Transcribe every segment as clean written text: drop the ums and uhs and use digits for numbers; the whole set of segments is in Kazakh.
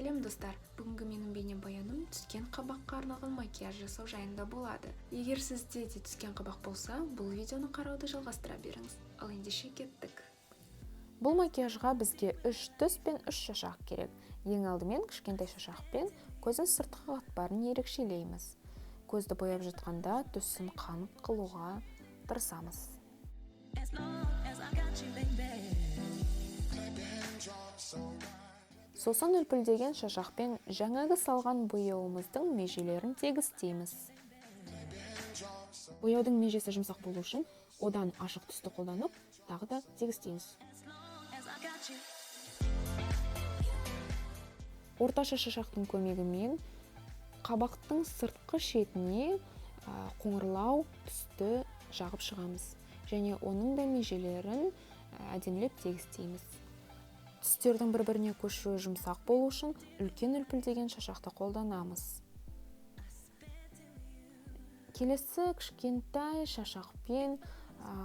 Сәлем достар, бүгінгі менің бейнебаяным түскен қабаққа арналған макияж жасау жайында болады. Егер сізде де түскен қабақ болса, бұл видеоны қарауды жалғастыра беріңіз. Ал ендеше кеттік. Бұл макияжға бізге 3 түс пен 3 шашақ керек. Ең алдымен кішкентай шашақпен көздің сыртқы қатпарын ерекшелейміз. Көзді бояп жатқанда түсін қанық қылуға тырысамыз. Сосын үлпілдеген шашақпен жаңағы салған бояуымыздың межелерін тегістейміз. Бояудың межесі жұмсақ болу үшін одан ашық түсті қолданып, тағы да тегістейміз. Орташа шашақтың көмегімен қабақтың сыртқы шетіне қоңырлау түсті жағып шығамыз. Және оның да межелерін әдемілеп тегістейміз. Түстердің бір-біріне көшуі жұмсақ болу үшін үлкен үлпілдеген шашақты қолданамыз. Келесі кішкентай шашақпен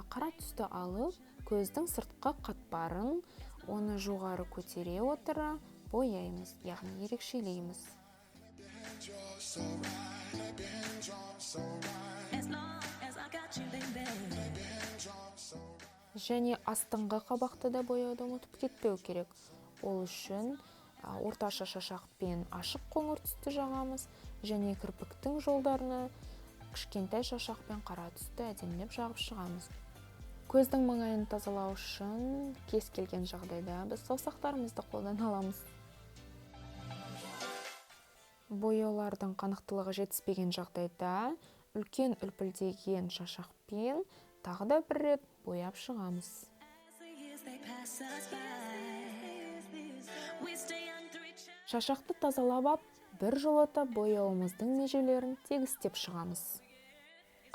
қара түсті алып, көздің сыртқы қатпарын оны жоғары көтере отыра бояймыз, яғни ерекшелейміз. Және астыңғы қабақты да бояуды ұмытып кетпеу керек. Ол үшін орташа шашақпен ашық қоңыр түсті жағамыз, және кірпіктің жолдарына кішкентай шашақпен қара түсті әдемілеп жағып шығамыз. Көздің маңайын тазалау үшін кез келген жағдайда біз саусақтарымызды қолдана аламыз. Бояулардың қанықтылығы жетіспеген жағдайда үлкен үлпілдеген шашақпен тағы да бір рет бояп шығамыз. Шашақты тазалап, бір жолата бояуымыздың межелерін тегістеп шығамыз.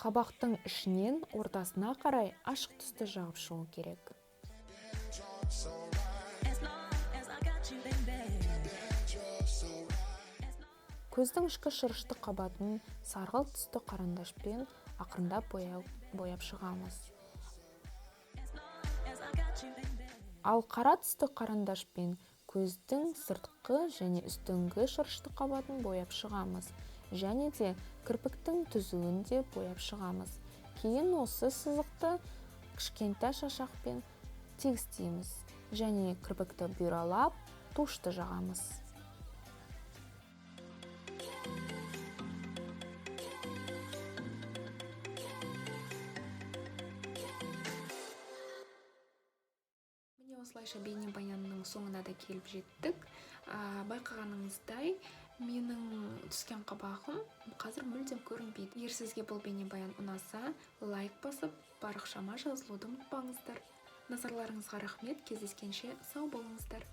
Қабақтың ішінен ортасына қарай ашық түсті жағып шығу керек. Көздің ішкі шырышты қабатын сарғылт түсті қарындашпен ақырындап бояп шығамыз. Ал қара түсті қарындашпен көздің сыртқы және үстіңгі шырышты қабатын бояп шығамыз. Және де кірпіктің түзуін де бояп шығамыз. Кейін осы сызықты кішкентай шашақпен тегістейміз. Және кірпікті бұралап, тушты жағамыз. Осылайша бейнебаянның соңына да келіп жеттік. Байқағаныңыздай, менің түскен қабағым қазір мүлдем көрінбейді. Егер сізге бұл бейнебаян ұнаса, лайк басып, парақшама жазылуды ұмытпаңыздар. Назарларыңызға рахмет, кездескенше сау болыңыздар.